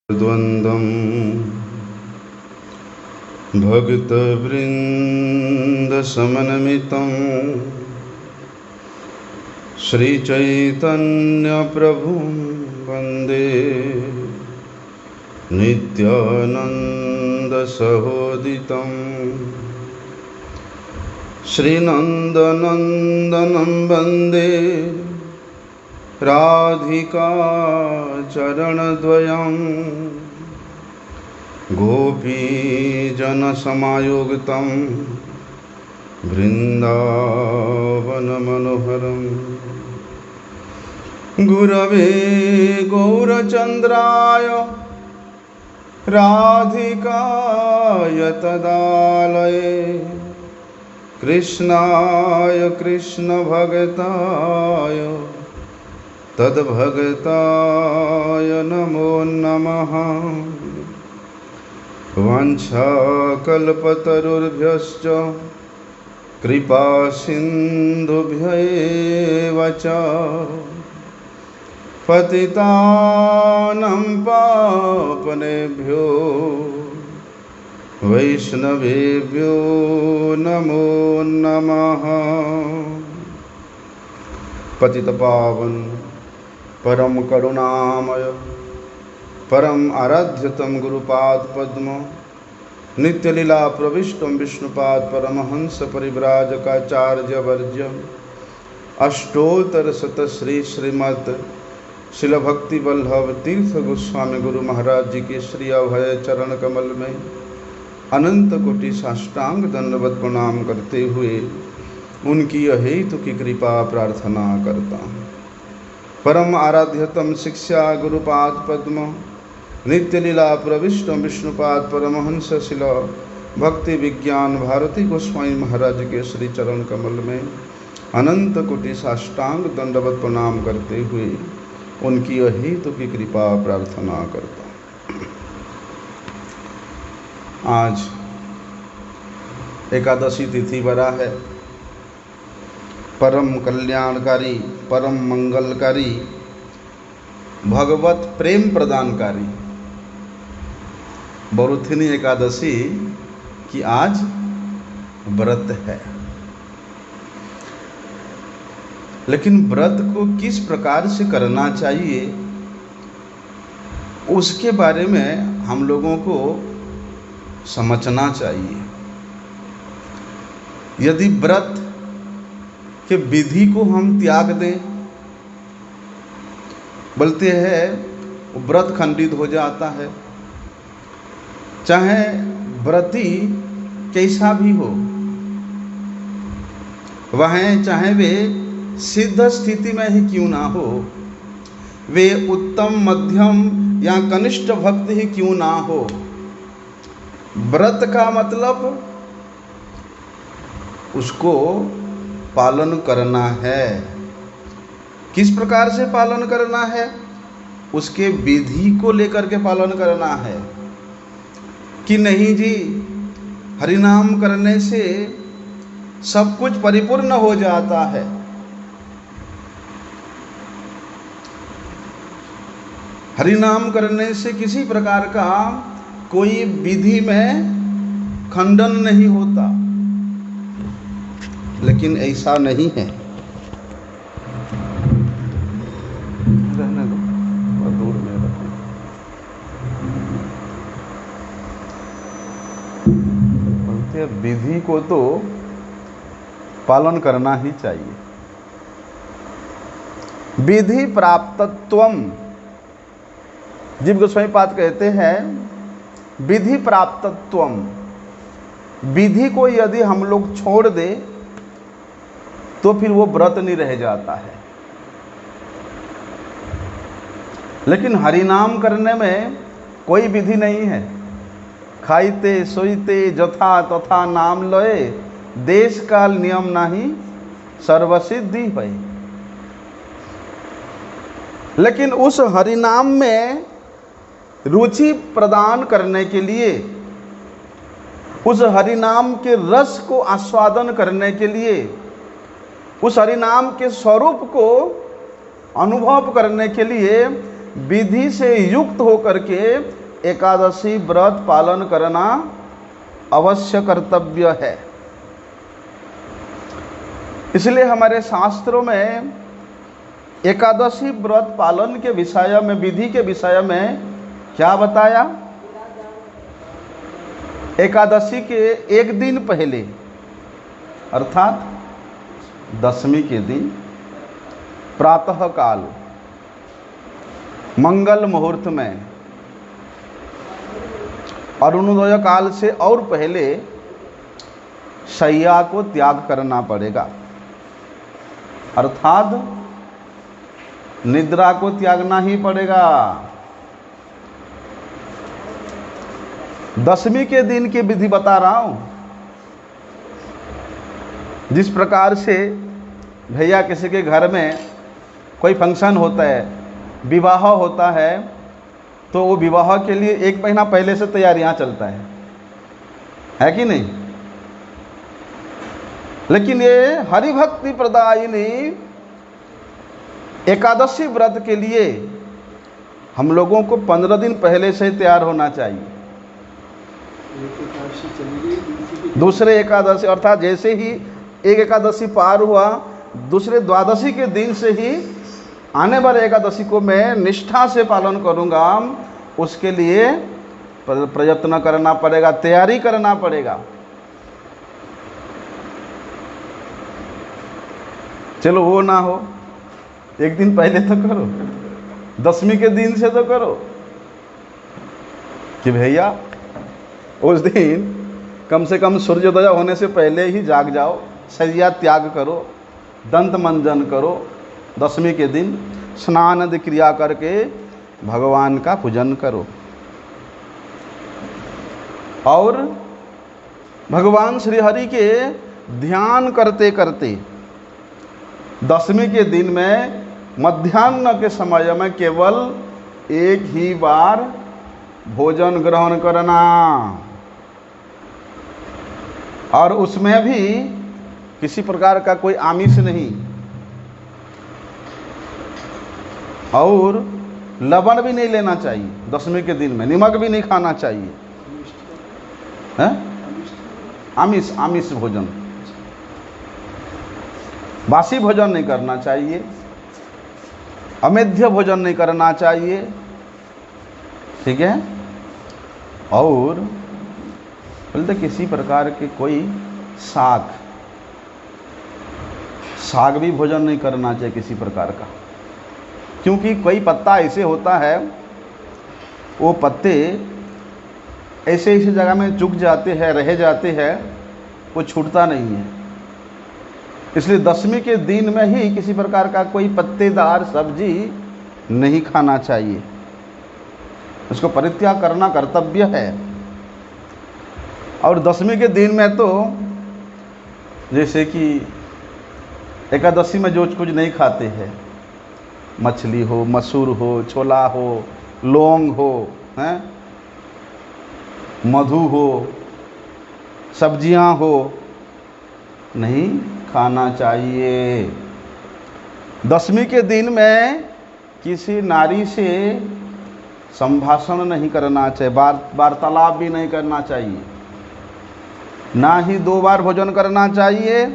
द्वन्द्वं भक्तवृन्दसमन्वितं श्रीचैतन्यप्रभुं वन्दे नित्यानन्दसहोदितं श्रीनन्दनन्दनं वन्दे राधिका चरणद्वयं गोपीजनसमायुक्तं वृन्दावनमनोहरं गुरवे गौरचन्द्राय राधिकाय तदालये कृष्णाय कृष्णभक्ताय तद्भक्ताय नमो नमः। वाञ्छाकल्पतरुभ्यश्च कृपासिन्धुभ्यैव च पतितानां पावनेभ्यो वैष्णवेभ्यो नमो नमः। पतितपावन परम करुणामय परम आराध्यतम गुरुपाद पद्म नित्यलीला प्रविष्टम विष्णुपाद परमहंस परिव्राजकाचार्य वर्ज्यम अष्टोत्तर शत श्री श्रीमत् शिल भक्ति वल्लभ तीर्थ गोस्वामी गुरु महाराज जी के श्री अभय चरण कमल में अनंत कोटि साष्टांग दंडवत प्रणाम करते हुए उनकी अहेतु की कृपा प्रार्थना करता हूँ। परम आराध्यतम शिक्षा गुरुपाद पद्म नित्य लीला प्रविष्टम विष्णुपाद परमहंस शिल भक्ति विज्ञान भारती गोस्वामी महाराज के श्री चरण कमल में अनंत कोटि साष्टांग दंडवत प्रणाम करते हुए उनकी अहेतु की कृपा प्रार्थना करता हूँ। आज एकादशी तिथि बरा है। परम कल्याणकारी परम मंगलकारी भगवत प्रेम प्रदानकारी बरुथिनी एकादशी की आज व्रत है। लेकिन व्रत को किस प्रकार से करना चाहिए उसके बारे में हम लोगों को समझना चाहिए। यदि व्रत कि विधि को हम त्याग दें, बोलते हैं व्रत खंडित हो जाता है। चाहे व्रती कैसा भी हो, वह चाहे वे सिद्ध स्थिति में ही क्यों ना हो, वे उत्तम मध्यम या कनिष्ठ भक्त ही क्यों ना हो, व्रत का मतलब उसको पालन करना है। किस प्रकार से पालन करना है? उसके विधि को लेकर के पालन करना है कि नहीं जी हरिनाम करने से सब कुछ परिपूर्ण हो जाता है। हरिनाम करने से किसी प्रकार का कोई विधि में खंडन नहीं होता। लेकिन ऐसा नहीं है। रहने दो, दूर में रखो। बोलते विधि को तो पालन करना ही चाहिए। विधि प्राप्तत्वम, जीव गोस्वामी पाद कहते हैं विधि प्राप्तत्वम। विधि को यदि हम लोग छोड़ दे तो फिर वो व्रत नहीं रह जाता है। लेकिन हरिनाम करने में कोई विधि नहीं है। खाइते सोईते जथा तथा नाम लय, देश काल नियम नाही सर्वसिद्धि है। लेकिन उस हरिनाम में रुचि प्रदान करने के लिए, उस हरिनाम के रस को आस्वादन करने के लिए, उस हरिनाम के स्वरूप को अनुभव करने के लिए विधि से युक्त होकर के एकादशी व्रत पालन करना अवश्य कर्तव्य है। इसलिए हमारे शास्त्रों में एकादशी व्रत पालन के विषय में, विधि के विषय में क्या बताया? एकादशी के एक दिन पहले अर्थात दशमी के दिन प्रातः काल मंगल मुहूर्त में अरुणोदय काल से और पहले शैया को त्याग करना पड़ेगा, अर्थात निद्रा को त्यागना ही पड़ेगा। दशमी के दिन की विधि बता रहा हूं। जिस प्रकार से भैया किसी के घर में कोई फंक्शन होता है, विवाह होता है, तो वो विवाह के लिए 1 महीना पहले से तैयारियां चलता है कि नहीं? लेकिन ये हरिभक्ति प्रदायिनी एकादशी व्रत के लिए हम लोगों को 15 दिन पहले से तैयार होना चाहिए। दूसरे एकादशी अर्थात जैसे ही एक एकादशी पार हुआ, दूसरे द्वादशी के दिन से ही आने वाले एकादशी को मैं निष्ठा से पालन करूंगा। उसके लिए प्रयत्न करना पड़ेगा, तैयारी करना पड़ेगा। चलो वो ना हो, एक दिन पहले तो करो, दशमी के दिन से तो करो कि भैया उस दिन कम से कम सूर्योदय होने से पहले ही जाग जाओ, शैया त्याग करो, दंत मंजन करो, दशमी के दिन स्नान आदि क्रिया करके भगवान का पूजन करो। और भगवान श्री हरि के ध्यान करते करते दशमी के दिन में मध्याह्न के समय में केवल एक ही बार भोजन ग्रहण करना, और उसमें भी किसी प्रकार का कोई आमिष नहीं, और लवण भी नहीं लेना चाहिए। दशमी के दिन में नमक भी नहीं खाना चाहिए, है? आमिष भोजन, बासी भोजन नहीं करना चाहिए, अमेध्य भोजन नहीं करना चाहिए, ठीक है? और बोलते किसी प्रकार के कोई साग भी भोजन नहीं करना चाहिए किसी प्रकार का, क्योंकि कोई पत्ता ऐसे होता है, वो पत्ते ऐसे ऐसी जगह में चुक जाते हैं, रह जाते हैं, वो छूटता नहीं है। इसलिए दशमी के दिन में ही किसी प्रकार का कोई पत्तेदार सब्जी नहीं खाना चाहिए, उसको परित्याग करना कर्तव्य है। और दशमी के दिन में तो जैसे कि एकादशी में जो कुछ नहीं खाते हैं, मछली हो, मसूर हो, छोला हो, लौंग हो, हैं, मधु हो, सब्जियां हो, नहीं खाना चाहिए। दशमी के दिन में किसी नारी से संभाषण नहीं करना चाहिए, वार्तालाप भी नहीं करना चाहिए, ना ही 2 बार भोजन करना चाहिए,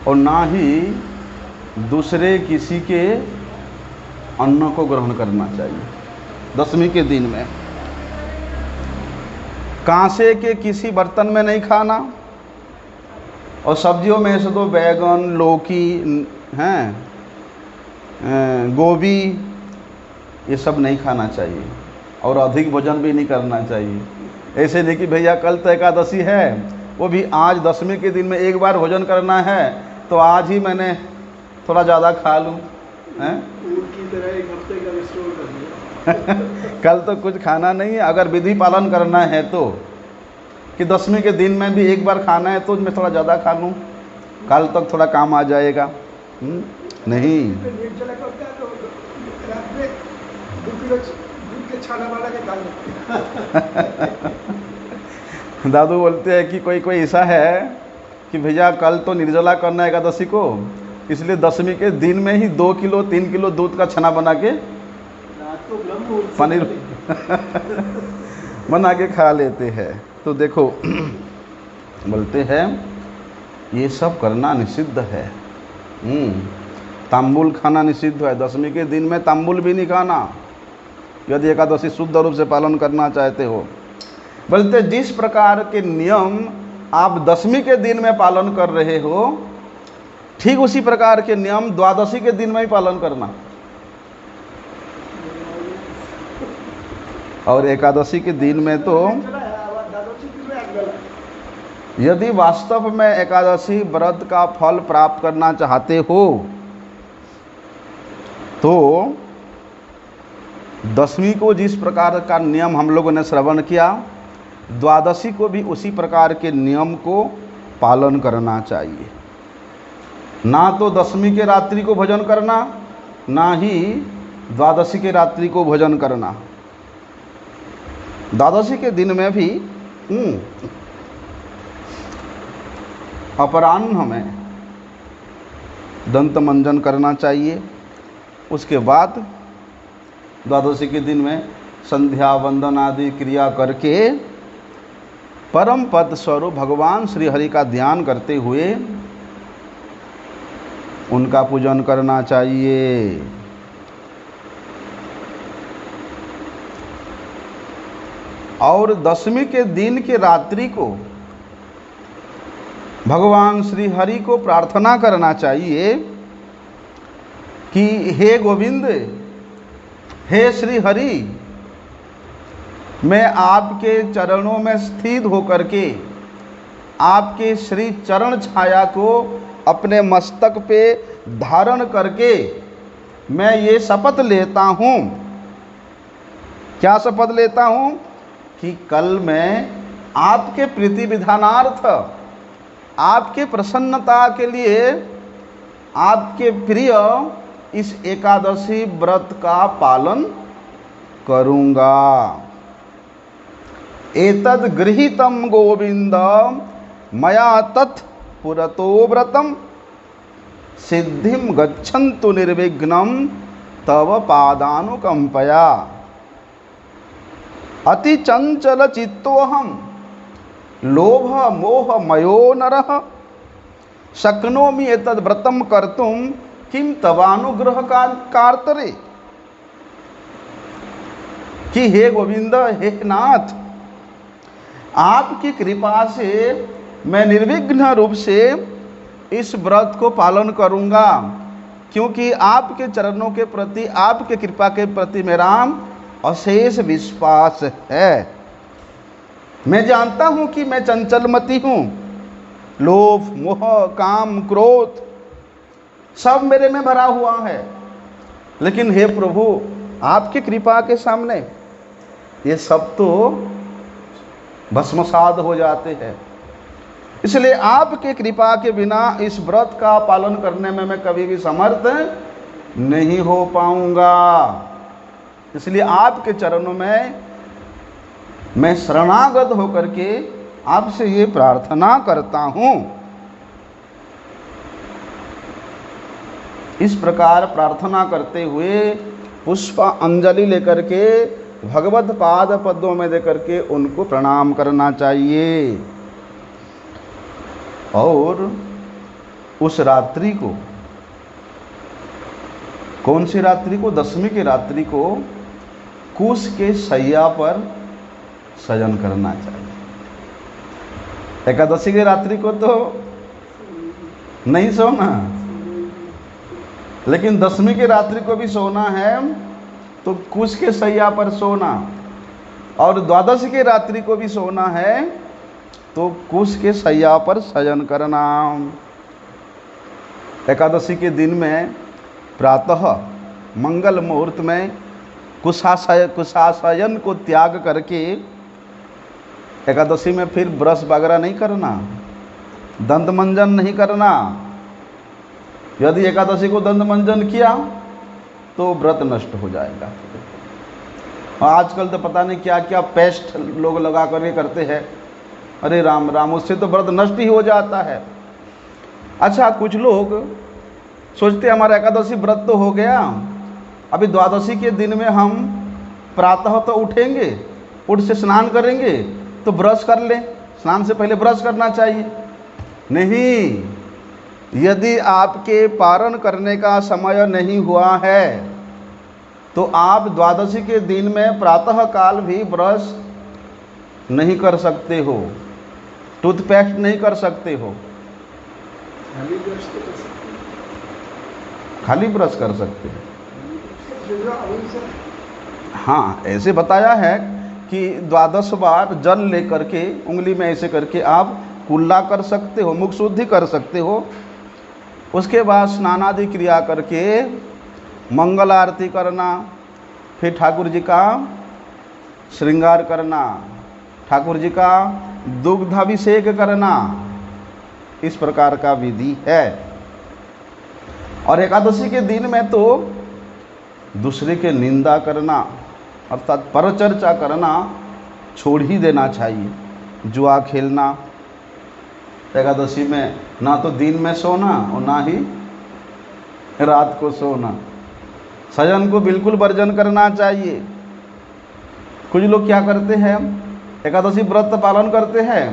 और ना ही दूसरे किसी के अन्न को ग्रहण करना चाहिए। दशमी के दिन में कांसे के किसी बर्तन में नहीं खाना, और सब्जियों में से तो बैगन, लौकी हैं, गोभी, ये सब नहीं खाना चाहिए, और अधिक भोजन भी नहीं करना चाहिए। ऐसे नहीं कि भैया कल तो एकादशी है, वो भी आज दशमी के दिन में एक बार भोजन करना है, तो आज ही मैंने थोड़ा ज़्यादा खा लूँ, हैं? की तरह एक हफ्ते का स्टोर कर लिया। कल तो कुछ खाना नहीं है। अगर विधि पालन करना है तो कि दशमी के दिन में भी एक बार खाना है तो मैं थोड़ा ज़्यादा खा लूँ, कल तक थोड़ा काम आ जाएगा। नहीं, दादू बोलते हैं कि कोई कोई ऐसा है कि भैया कल तो निर्जला करना है एकादशी को, इसलिए दशमी के दिन में ही 2 किलो 3 किलो दूध का छना बना के तो ब्रह्म मुहूर्त से पनीर पहले। बना के खा लेते हैं। तो देखो बोलते हैं ये सब करना निषिद्ध है। तांबुल खाना निषिद्ध है। दशमी के दिन में तांबुल भी नहीं खाना यदि एकादशी शुद्ध रूप से पालन करना चाहते हो। बोलते जिस प्रकार के नियम आप दशमी के दिन में पालन कर रहे हो ठीक उसी प्रकार के नियम द्वादशी के दिन में ही पालन करना। और एकादशी के दिन में तो यदि वास्तव में एकादशी व्रत का फल प्राप्त करना चाहते हो तो दशमी को जिस प्रकार का नियम हम लोगों ने श्रवण किया द्वादशी को भी उसी प्रकार के नियम को पालन करना चाहिए। ना तो दशमी के रात्रि को भोजन करना ना ही द्वादशी के रात्रि को भोजन करना। द्वादशी के दिन में भी अपराह्न में दंत मंजन करना चाहिए। उसके बाद द्वादशी के दिन में संध्या वंदन आदि क्रिया करके परम पद स्वरूप भगवान श्री हरि का ध्यान करते हुए उनका पूजन करना चाहिए। और दशमी के दिन के रात्रि को भगवान श्री हरि को प्रार्थना करना चाहिए कि हे गोविंद, हे श्री हरि, मैं आपके चरणों में स्थित होकर के आपके श्री चरण छाया को अपने मस्तक पे धारण करके मैं ये शपथ लेता हूँ। क्या शपथ लेता हूँ? कि कल मैं आपके प्रीति विधानार्थ आपके प्रसन्नता के लिए आपके प्रिय इस एकादशी व्रत का पालन करूँगा। एतद् गृहीतं गोविंद मया तत् पुरतो व्रतम सिद्धिं गच्छन्तु निर्विघ्नं तव पादानुकंपया। अति चंचल चित्तोऽहं लोभ मोह मयो नरः शक्नोमि एतद् व्रतं कर्तुं किं तवानुग्रह कार्तरे। कि हे गोविंद, हे नाथ, आपकी कृपा से मैं निर्विघ्न रूप से इस व्रत को पालन करूंगा, क्योंकि आपके चरणों के प्रति आपके कृपा के प्रति मेरा अशेष विश्वास है। मैं जानता हूं कि मैं चंचलमती हूं, लोभ मोह काम क्रोध सब मेरे में भरा हुआ है, लेकिन हे प्रभु आपकी कृपा के सामने ये सब तो भस्मसात हो जाते हैं। इसलिए आपके कृपा के बिना इस व्रत का पालन करने में मैं कभी भी समर्थ नहीं हो पाऊंगा। इसलिए आपके चरणों में मैं शरणागत होकर के आपसे ये प्रार्थना करता हूँ। इस प्रकार प्रार्थना करते हुए पुष्प अंजलि लेकर के भगवत पाद पद्मों में देकर के उनको प्रणाम करना चाहिए। और उस रात्रि को, कौन सी रात्रि को? दशमी की रात्रि को कुश के शैया पर शयन करना चाहिए। एकादशी की रात्रि को तो नहीं सोना, लेकिन दशमी की रात्रि को भी सोना है तो कुश के शैया पर सोना, और द्वादशी की रात्रि को भी सोना है तो कुश के शैया पर शयन करना। एकादशी के दिन में प्रातः मंगल मुहूर्त में कुशाशयन को त्याग करके एकादशी में फिर ब्रश वगैरह नहीं करना, दंत मंजन नहीं करना। यदि एकादशी को दंत मंजन किया तो व्रत नष्ट हो जाएगा। आजकल तो पता नहीं क्या क्या पेस्ट लोग लगा करके करते हैं। अरे राम राम, उससे तो व्रत नष्ट ही हो जाता है। अच्छा, कुछ लोग सोचते हमारा एकादशी व्रत तो हो गया, अभी द्वादशी के दिन में हम प्रातः तो उठेंगे, उठ से स्नान करेंगे तो ब्रश कर लें, स्नान से पहले ब्रश करना चाहिए। नहीं, यदि आपके पारण करने का समय नहीं हुआ है तो आप द्वादशी के दिन में प्रातः काल भी ब्रश नहीं कर सकते हो, टूथपेस्ट नहीं कर सकते हो, खाली ब्रश तो कर सकते हैं। खाली ब्रश कर सकते हो। हैं। हाँ, ऐसे बताया है कि 12 बार जल लेकर के उंगली में ऐसे करके आप कुल्ला कर सकते हो, मुख शुद्धि कर सकते हो। उसके बाद स्नानादि क्रिया करके मंगल आरती करना, फिर ठाकुर जी का श्रृंगार करना, ठाकुर जी का दुग्धाभिषेक करना, इस प्रकार का विधि है। और एकादशी के दिन में तो दूसरे के निंदा करना अर्थात परचर्चा करना छोड़ ही देना चाहिए। जुआ खेलना, एकादशी में ना तो दिन में सोना और ना ही रात को सोना, शयन को बिल्कुल वर्जन करना चाहिए। कुछ लोग क्या करते हैं, एकादशी व्रत पालन करते हैं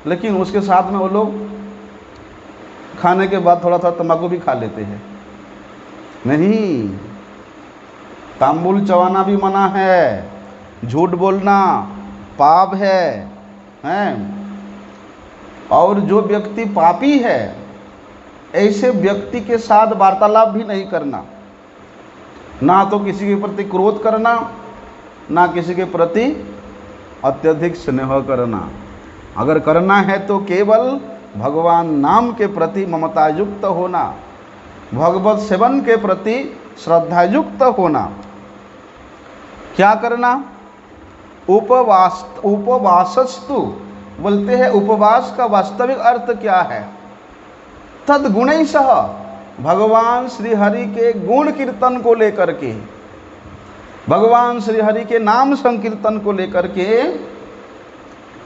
लेकिन उसके साथ में वो लोग खाने के बाद थोड़ा थोड़ा तंबाकू भी खा लेते हैं। नहीं, तांबुल चबाना भी मना है, झूठ बोलना पाप है, हैं? और जो व्यक्ति पापी है ऐसे व्यक्ति के साथ वार्तालाप भी नहीं करना, ना तो किसी के प्रति क्रोध करना, ना किसी के प्रति अत्यधिक स्नेह करना। अगर करना है तो केवल भगवान नाम के प्रति ममतायुक्त होना, भगवत सेवन के प्रति श्रद्धायुक्त होना। क्या करना? उपवासस्तु बोलते हैं। उपवास का वास्तविक अर्थ क्या है? तद्गुणैः सह, भगवान श्री हरि के गुण कीर्तन को लेकर के, भगवान श्री हरि के नाम संकीर्तन को लेकर के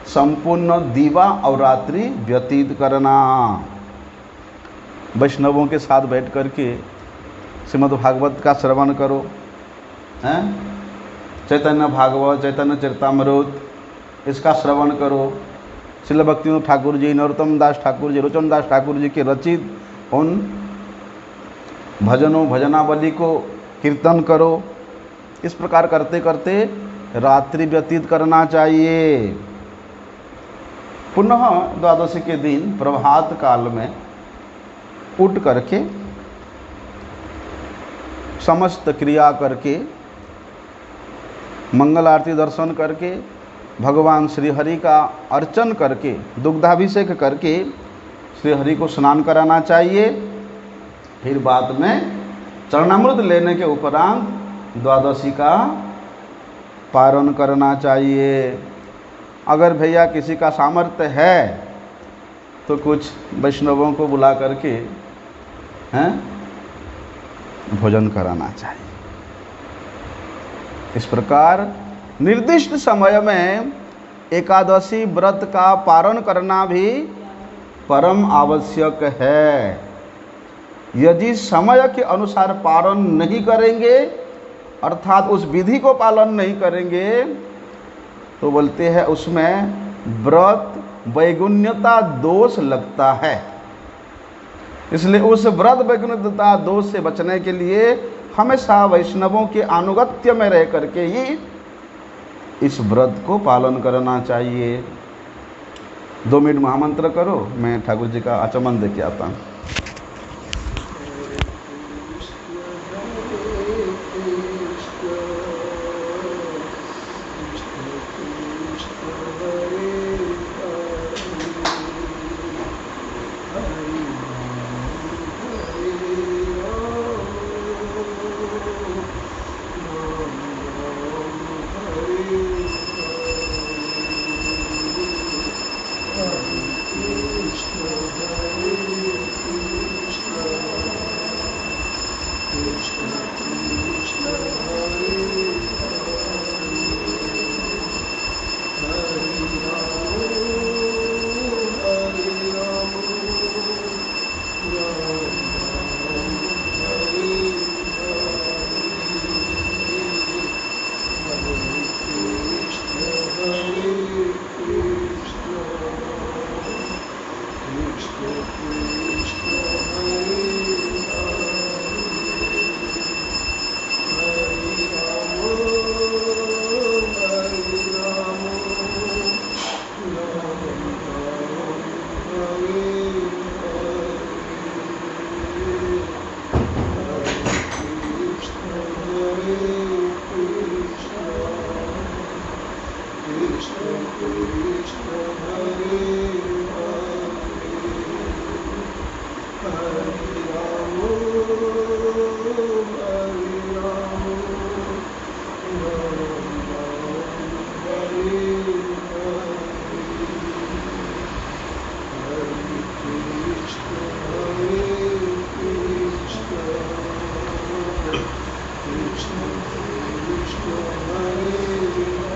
संपूर्ण दिवा और रात्रि व्यतीत करना। वैष्णवों के साथ बैठ करके श्रीमद् भागवत का श्रवण करो, हैं? चैतन्य भागवत, चैतन्य चरितामृत, इसका श्रवण करो। श्रील भक्तिविनोद ठाकुर जी, नरोत्तम दास ठाकुर जी, रोचन दास ठाकुर जी के रचित उन भजनों भजनावली को कीर्तन करो। इस प्रकार करते करते रात्रि व्यतीत करना चाहिए। पुनः द्वादशी के दिन प्रभात काल में उठ करके समस्त क्रिया करके मंगल आरती दर्शन करके भगवान श्री हरि का अर्चन करके दुग्धाभिषेक करके श्री हरि को स्नान कराना चाहिए। फिर बाद में चरणामृत लेने के उपरांत द्वादशी का पारण करना चाहिए। अगर भैया किसी का सामर्थ्य है तो कुछ वैष्णवों को बुला करके हैं भोजन कराना चाहिए। इस प्रकार निर्दिष्ट समय में एकादशी व्रत का पारण करना भी परम आवश्यक है। यदि समय के अनुसार पारण नहीं करेंगे अर्थात उस विधि को पालन नहीं करेंगे तो बोलते हैं उसमें व्रत वैगुण्यता दोष लगता है। इसलिए उस व्रत वैगुण्यता दोष से बचने के लिए हमेशा वैष्णवों के अनुगत्य में रह करके ही इस व्रत को पालन करना चाहिए। 2 मिनट महामंत्र करो, मैं ठाकुर जी का आचमन दे के आता हूँ।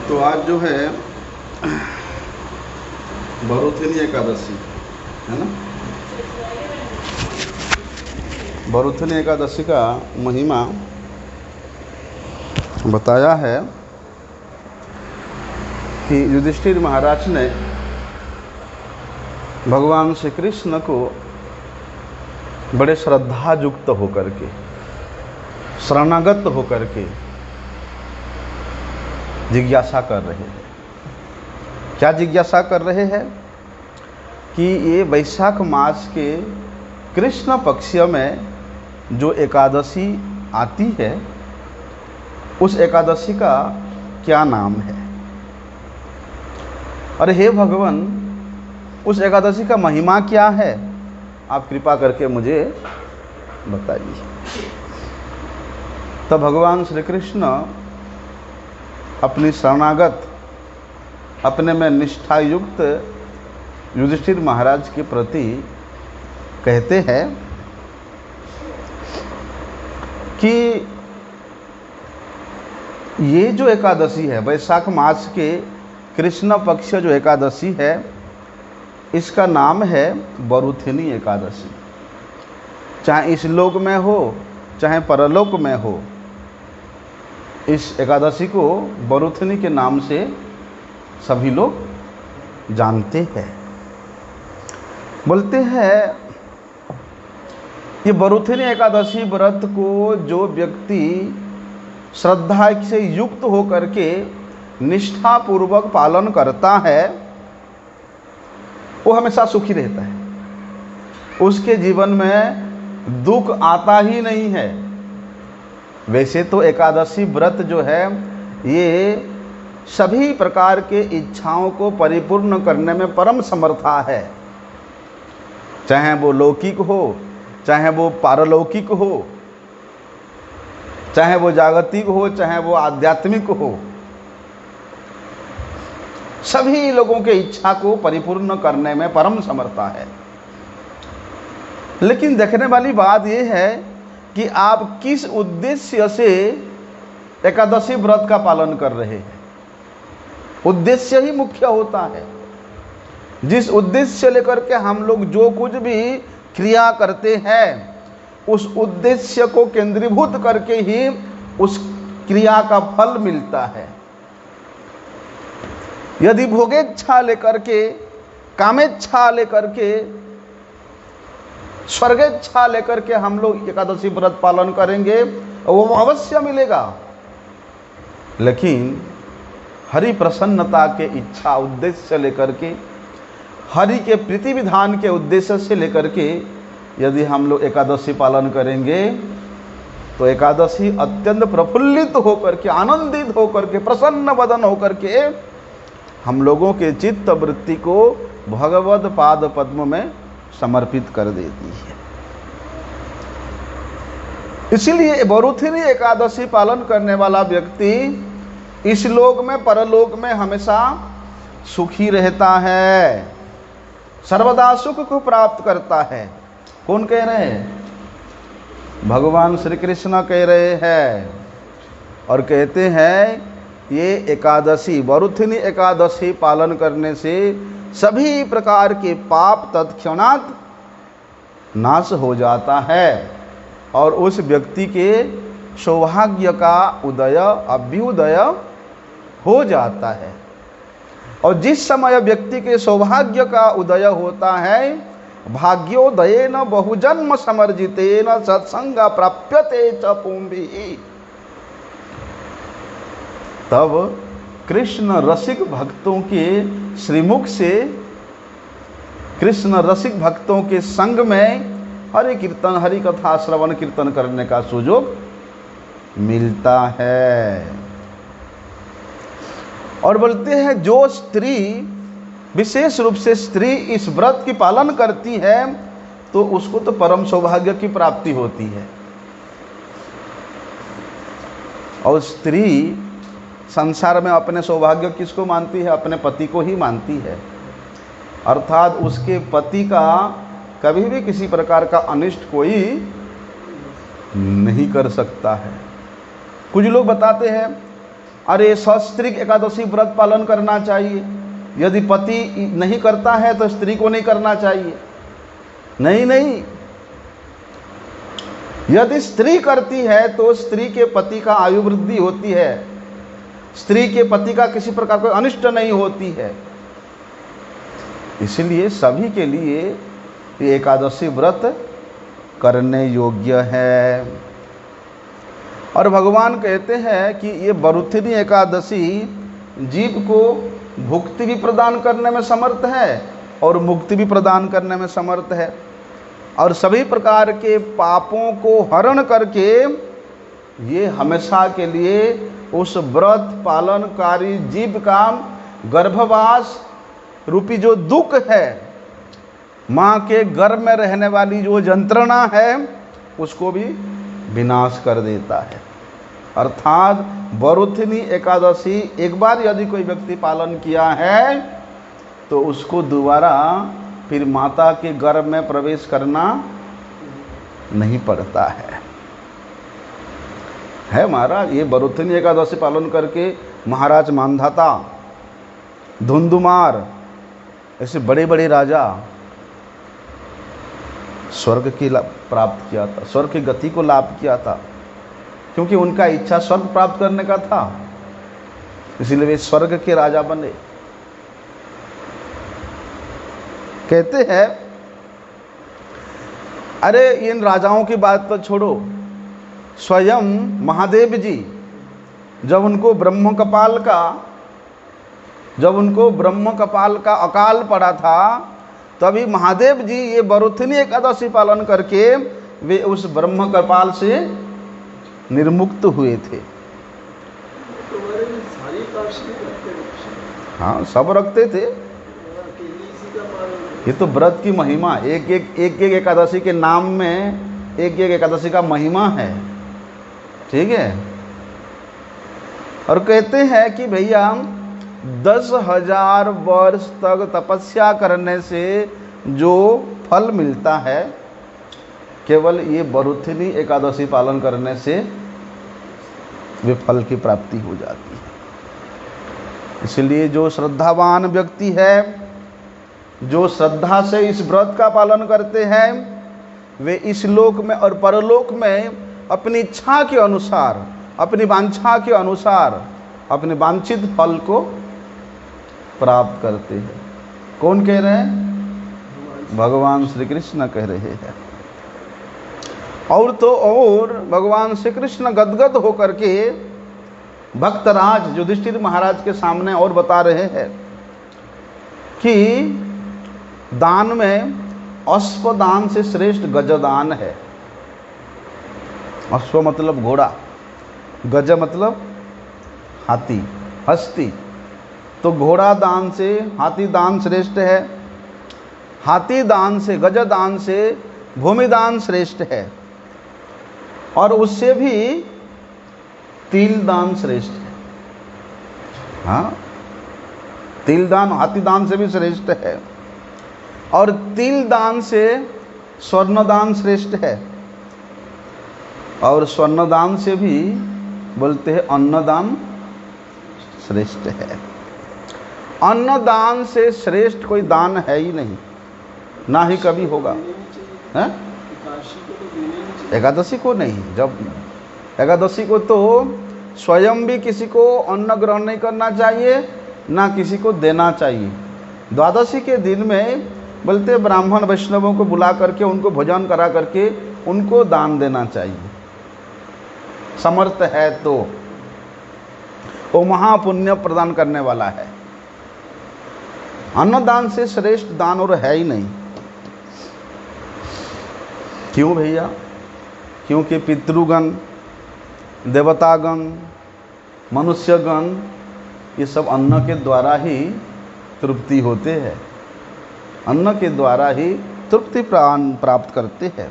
तो आज जो है बरुथिनी एकादशी है ना। बरुथिनी एकादशी का महिमा बताया है कि युधिष्ठिर महाराज ने भगवान श्री कृष्ण को बड़े श्रद्धा युक्त होकर के, शरणागत होकर के जिज्ञासा कर रहे हैं। क्या जिज्ञासा कर रहे हैं कि ये वैशाख मास के कृष्ण पक्ष में जो एकादशी आती है उस एकादशी का क्या नाम है। अरे हे भगवान, उस एकादशी का महिमा क्या है, आप कृपा करके मुझे बताइए। तब भगवान श्री कृष्ण अपनी शरणागत, अपने में निष्ठा युक्त युधिष्ठिर महाराज के प्रति कहते हैं कि ये जो एकादशी है, वैशाख मास के कृष्ण पक्ष जो एकादशी है, इसका नाम है बरुथिनी एकादशी। चाहे इस लोक में हो चाहे परलोक में हो, इस एकादशी को बरुथिनी के नाम से सभी लोग जानते हैं। बोलते हैं ये बरुथिनी एकादशी व्रत को जो व्यक्ति श्रद्धा से युक्त होकर के निष्ठा पूर्वक पालन करता है वो हमेशा सुखी रहता है, उसके जीवन में दुख आता ही नहीं है। वैसे तो एकादशी व्रत जो है ये सभी प्रकार के इच्छाओं को परिपूर्ण करने में परम समर्था है, चाहे वो लौकिक हो चाहे वो पारलौकिक हो, चाहे वो जागतिक हो चाहे वो आध्यात्मिक हो, सभी लोगों के इच्छा को परिपूर्ण करने में परम समर्था है। लेकिन देखने वाली बात यह है कि आप किस उद्देश्य से एकादशी व्रत का पालन कर रहे हैं। उद्देश्य ही मुख्य होता है। जिस उद्देश्य लेकर के हम लोग जो कुछ भी क्रिया करते हैं उस उद्देश्य को केंद्रीभूत करके ही उस क्रिया का फल मिलता है। यदि भोगेच्छा लेकर के, कामेच्छा लेकर के, स्वर्गेच्छा लेकर के हम लोग एकादशी व्रत पालन करेंगे वो अवश्य मिलेगा, लेकिन हरि प्रसन्नता के इच्छा उद्देश्य लेकर के, हरि के प्रीति विधान के उद्देश्य से लेकर के यदि हम लोग एकादशी पालन करेंगे तो एकादशी अत्यंत प्रफुल्लित होकर के, आनंदित होकर के, प्रसन्न वदन होकर के हम लोगों के चित्त वृत्ति को भगवद पाद पद्म में समर्पित कर देती है। इसलिए बरुथिनी एकादशी पालन करने वाला व्यक्ति इस लोक में परलोक में हमेशा सुखी रहता है, सर्वदा सुख को प्राप्त करता है। कौन कह रहे हैं? भगवान श्री कृष्ण कह रहे हैं और कहते हैं ये एकादशी, बरुथिनी एकादशी पालन करने से सभी प्रकार के पाप तत्क्षणात् नाश हो जाता है और उस व्यक्ति के सौभाग्य का उदय, अभ्युदय हो जाता है। और जिस समय व्यक्ति के सौभाग्य का उदय होता है, भाग्योदयेन बहुजन्म समर्जितेन सत्संग प्राप्यते च पुंभिः, तब कृष्ण रसिक भक्तों के श्रीमुख से, कृष्ण रसिक भक्तों के संग में हरि कीर्तन, हरि कथा श्रवण कीर्तन करने का सुयोग मिलता है। और बोलते हैं जो स्त्री, विशेष रूप से स्त्री इस व्रत की पालन करती है तो उसको तो परम सौभाग्य की प्राप्ति होती है। और स्त्री संसार में अपने सौभाग्य किसको मानती है? अपने पति को ही मानती है। अर्थात उसके पति का कभी भी किसी प्रकार का अनिष्ट कोई नहीं कर सकता है। कुछ लोग बताते हैं अरे सस्त्रीक एकादशी व्रत पालन करना चाहिए, यदि पति नहीं करता है तो स्त्री को नहीं करना चाहिए। नहीं नहीं, यदि स्त्री करती है तो स्त्री के पति का आयु वृद्धि होती है, स्त्री के पति का किसी प्रकार कोई अनिष्ट नहीं होती है। इसलिए सभी के लिए ये एकादशी व्रत करने योग्य है। और भगवान कहते हैं कि ये बरुथिनी एकादशी जीव को भुक्ति भी प्रदान करने में समर्थ है और मुक्ति भी प्रदान करने में समर्थ है, और सभी प्रकार के पापों को हरण करके ये हमेशा के लिए उस व्रत पालनकारी जीव का गर्भवास रूपी जो दुख है, माँ के गर्भ में रहने वाली जो यंत्रणा है, उसको भी विनाश कर देता है। अर्थात बरुथिनी एकादशी एक बार यदि कोई व्यक्ति पालन किया है तो उसको दोबारा फिर माता के गर्भ में प्रवेश करना नहीं पड़ता है महाराज। ये बरुथिनी एकादशी पालन करके महाराज मानधाता, धुंधुमार, ऐसे बड़े बड़े राजा स्वर्ग की प्राप्त किया था, स्वर्ग की गति को लाभ किया था, क्योंकि उनका इच्छा स्वर्ग प्राप्त करने का था, इसीलिए वे स्वर्ग के राजा बने। कहते हैं अरे इन राजाओं की बात तो छोड़ो, स्वयं महादेव जी जब उनको ब्रह्म कपाल का अकाल पड़ा था, तभी महादेव जी ये बरुथिनी एकादशी पालन करके वे उस ब्रह्म कपाल से निर्मुक्त हुए थे। हाँ, सब रखते थे। ये तो व्रत की महिमा, एक एक एकादशी के नाम में एक एक एकादशी का महिमा है, ठीक है। और कहते हैं कि भैया 10,000 वर्ष तक तपस्या करने से जो फल मिलता है, केवल ये बरुथिनी एकादशी पालन करने से वे फल की प्राप्ति हो जाती है। इसलिए जो श्रद्धावान व्यक्ति है, जो श्रद्धा से इस व्रत का पालन करते हैं, वे इस लोक में और परलोक में अपनी इच्छा के अनुसार, अपनी वांछा के अनुसार अपने वांछित फल को प्राप्त करते हैं। कौन कह रहे हैं? भगवान श्री कृष्ण कह रहे हैं। और तो और भगवान श्री कृष्ण गदगद होकर के भक्तराज युधिष्ठिर महाराज के सामने और बता रहे हैं कि दान में अश्वदान से श्रेष्ठ गजदान है। अश्व मतलब घोड़ा, गज मतलब हाथी, हस्ती। तो घोड़ा दान से हाथी दान श्रेष्ठ है, हाथी दान से, गज दान से भूमि दान श्रेष्ठ है, और उससे भी तिल दान श्रेष्ठ है। हाँ, तिल दान हाथी दान से भी श्रेष्ठ है, और तिल दान से स्वर्ण दान श्रेष्ठ है, और स्वर्ण दान से भी बोलते हैं अन्नदान श्रेष्ठ है। अन्नदान से श्रेष्ठ कोई दान है ही नहीं, ना ही कभी होगा। है एकादशी को नहीं, जब एकादशी को तो स्वयं भी किसी को अन्न ग्रहण नहीं करना चाहिए, ना किसी को देना चाहिए। द्वादशी के दिन में बोलते ब्राह्मण वैष्णवों को बुला करके उनको भोजन करा करके उनको दान देना चाहिए, समर्थ है तो। वो महापुण्य प्रदान करने वाला है। अन्नदान से श्रेष्ठ दान और है ही नहीं। क्यों भैया? क्योंकि पितृगण, देवतागण, मनुष्यगण ये सब अन्न के द्वारा ही तृप्ति होते हैं, अन्न के द्वारा ही तृप्ति प्राप्त करते हैं।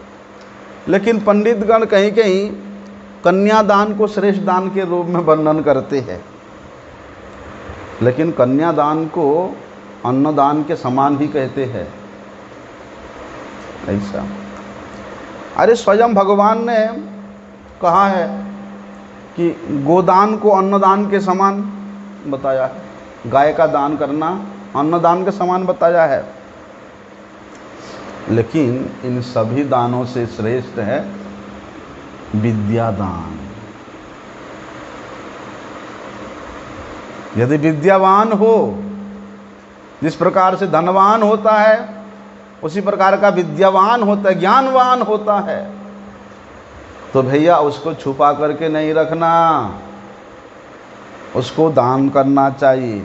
लेकिन पंडितगण कहीं कहीं कन्यादान को श्रेष्ठ दान के रूप में वर्णन करते हैं, लेकिन कन्यादान को अन्नदान के समान ही कहते हैं। ऐसा अरे स्वयं भगवान ने कहा है कि गोदान को अन्नदान के समान बताया है, गाय का दान करना अन्नदान के समान बताया है। लेकिन इन सभी दानों से श्रेष्ठ है विद्यादान। यदि विद्यावान हो, जिस प्रकार से धनवान होता है उसी प्रकार का विद्यावान होता है, ज्ञानवान होता है, तो भैया उसको छुपा करके नहीं रखना, उसको दान करना चाहिए।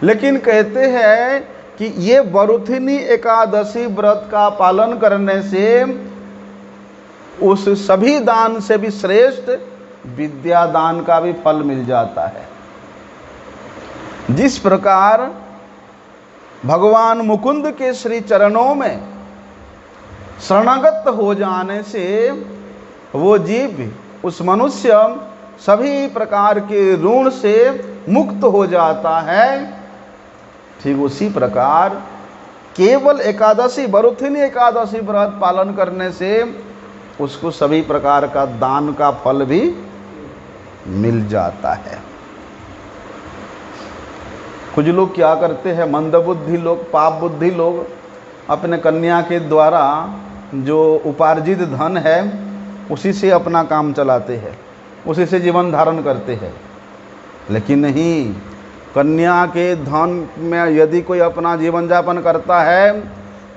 लेकिन कहते हैं कि ये वरुथिनी एकादशी व्रत का पालन करने से उस सभी दान से भी श्रेष्ठ विद्या दान का भी फल मिल जाता है। जिस प्रकार भगवान मुकुंद के श्री चरणों में शरणागत हो जाने से वो जीव, उस मनुष्य सभी प्रकार के ऋण से मुक्त हो जाता है, ठीक उसी प्रकार केवल एकादशी वरुथिनी एकादशी व्रत पालन करने से उसको सभी प्रकार का दान का फल भी मिल जाता है। कुछ लोग क्या करते हैं, मंदबुद्धि लोग, पाप बुद्धि लोग अपने कन्या के द्वारा जो उपार्जित धन है उसी से अपना काम चलाते हैं, उसी से जीवन धारण करते हैं। लेकिन नहीं, कन्या के धन में यदि कोई अपना जीवन यापन करता है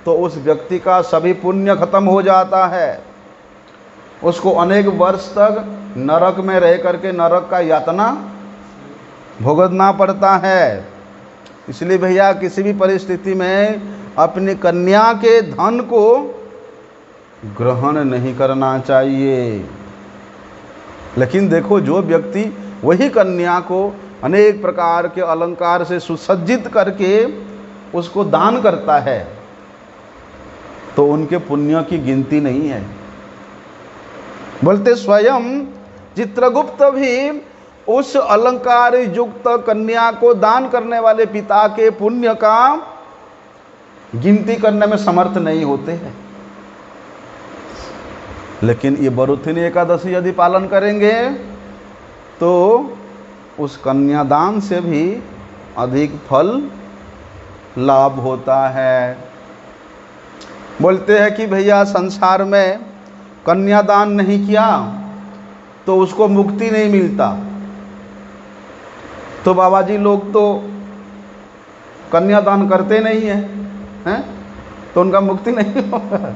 तो उस व्यक्ति का सभी पुण्य खत्म हो जाता है, उसको अनेक वर्ष तक नरक में रह करके नरक का यातना भुगतना पड़ता है। इसलिए भैया किसी भी परिस्थिति में अपनी कन्या के धन को ग्रहण नहीं करना चाहिए। लेकिन देखो, जो व्यक्ति वही कन्या को अनेक प्रकार के अलंकार से सुसज्जित करके उसको दान करता है तो उनके पुण्य की गिनती नहीं है। बोलते स्वयं चित्रगुप्त भी उस अलंकार युक्त कन्या को दान करने वाले पिता के पुण्य का गिनती करने में समर्थ नहीं होते हैं। लेकिन ये वरुथिनी एकादशी यदि पालन करेंगे तो उस कन्यादान से भी अधिक फल लाभ होता है। बोलते हैं कि भैया संसार में कन्यादान नहीं किया तो उसको मुक्ति नहीं मिलता, तो बाबा जी लोग तो कन्यादान करते नहीं हैं, तो उनका मुक्ति नहीं होगा।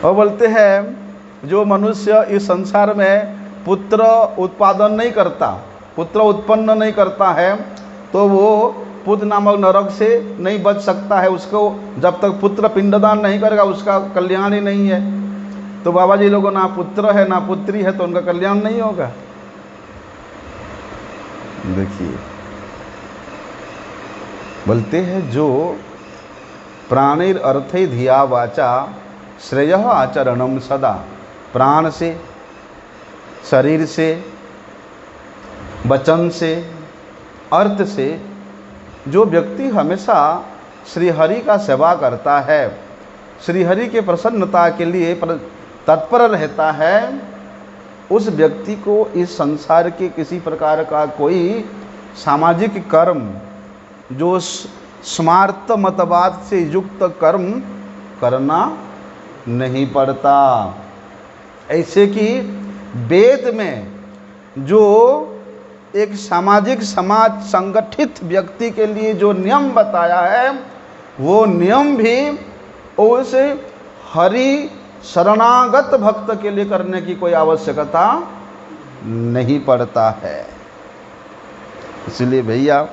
और बोलते हैं जो मनुष्य इस संसार में पुत्र उत्पादन नहीं करता, पुत्र उत्पन्न नहीं करता है, तो वो पुत्र नामक नरक से नहीं बच सकता है। उसको जब तक पुत्र पिंडदान नहीं करेगा उसका कल्याण ही नहीं है। तो बाबा जी लोगों ना पुत्र है ना पुत्री है, तो उनका कल्याण नहीं होगा। देखिए, बोलते हैं जो प्राणिर अर्थे धिया वाचा श्रेय आचरणम सदा, प्राण से, शरीर से, वचन से, अर्थ से जो व्यक्ति हमेशा श्रीहरि का सेवा करता है, श्रीहरि के प्रसन्नता के लिए तत्पर रहता है, उस व्यक्ति को इस संसार के किसी प्रकार का कोई सामाजिक कर्म, जो स्मार्त मतवाद से युक्त कर्म करना नहीं पड़ता। ऐसे कि वेद में जो एक सामाजिक समाज संगठित व्यक्ति के लिए जो नियम बताया है, वो नियम भी उस हरि शरणागत भक्त के लिए करने की कोई आवश्यकता नहीं पड़ता है। इसलिए भैया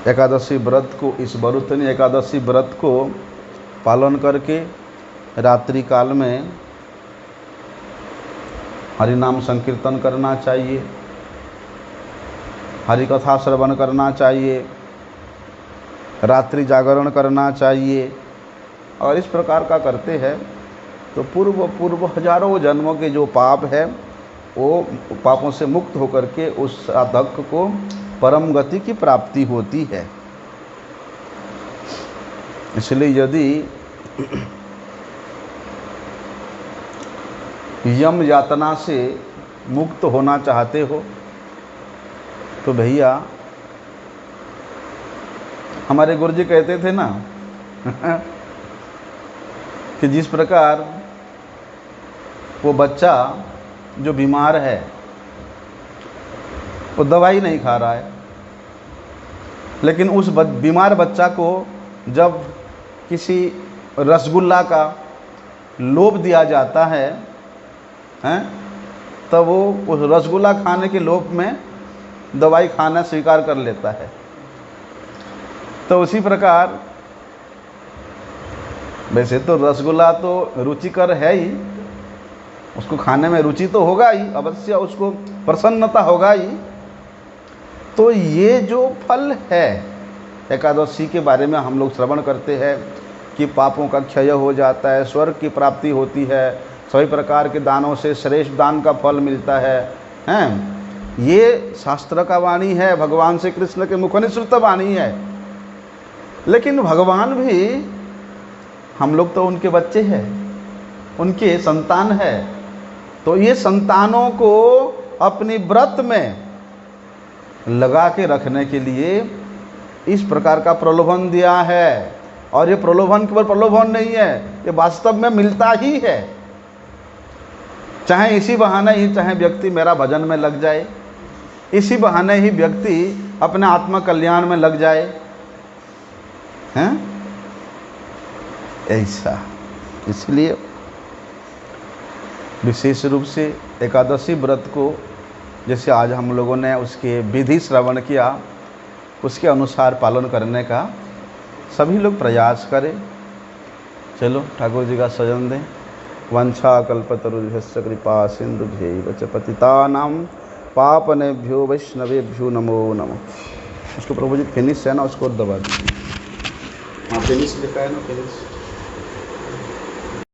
एकादशी व्रत को, इस वरुथिनी एकादशी व्रत को पालन करके रात्रि काल में हरि नाम संकीर्तन करना चाहिए, हरि कथा श्रवण करना चाहिए, रात्रि जागरण करना चाहिए। और इस प्रकार का करते हैं तो पूर्व हजारों जन्मों के जो पाप है वो पापों से मुक्त होकर के उस साधक को परम गति की प्राप्ति होती है। इसलिए यदि यम यातना से मुक्त होना चाहते हो तो भैया हमारे गुरुजी कहते थे ना कि जिस प्रकार वो बच्चा जो बीमार है वो दवाई नहीं खा रहा है, लेकिन उस बीमार बच्चा को जब किसी रसगुल्ला का लोभ दिया जाता है तब वो उस रसगुल्ला खाने के लोभ में दवाई खाना स्वीकार कर लेता है। तो उसी प्रकार वैसे तो रसगुल्ला तो रुचिकर है ही, उसको खाने में रुचि तो होगा ही, अवश्य उसको प्रसन्नता होगा ही। तो ये जो फल है एकादशी के बारे में हम लोग श्रवण करते हैं कि पापों का क्षय हो जाता है, स्वर्ग की प्राप्ति होती है, सभी प्रकार के दानों से श्रेष्ठ दान का फल मिलता है, हैं? ये शास्त्र का वाणी है, भगवान श्री कृष्ण के मुखनिसृत वाणी है। लेकिन भगवान भी हम लोग तो उनके बच्चे हैं, उनके संतान है, तो ये संतानों को अपनी व्रत में लगा के रखने के लिए इस प्रकार का प्रलोभन दिया है। और ये प्रलोभन केवल प्रलोभन नहीं है, ये वास्तव में मिलता ही है। चाहे इसी बहाने ही चाहे व्यक्ति मेरा भजन में लग जाए, इसी बहाने ही व्यक्ति अपने आत्म कल्याण में लग जाए, हैं? ऐसा इसलिए विशेष रूप से एकादशी व्रत को जैसे आज हम लोगों ने उसके विधि श्रवण किया, उसके अनुसार पालन करने का सभी लोग प्रयास करें। चलो ठाकुर जी का सजन दें। वंशा कल्पतरुभ्यश्च कृपा सिंधुभ्यैव च पतितानां पावनेभ्यो वैष्णवेभ्यो नमो नमः। उसको प्रभु जी फिनिश है ना, उसको दबा दीजिए। हाँ फिनिश लिखा है ना, फिनिश।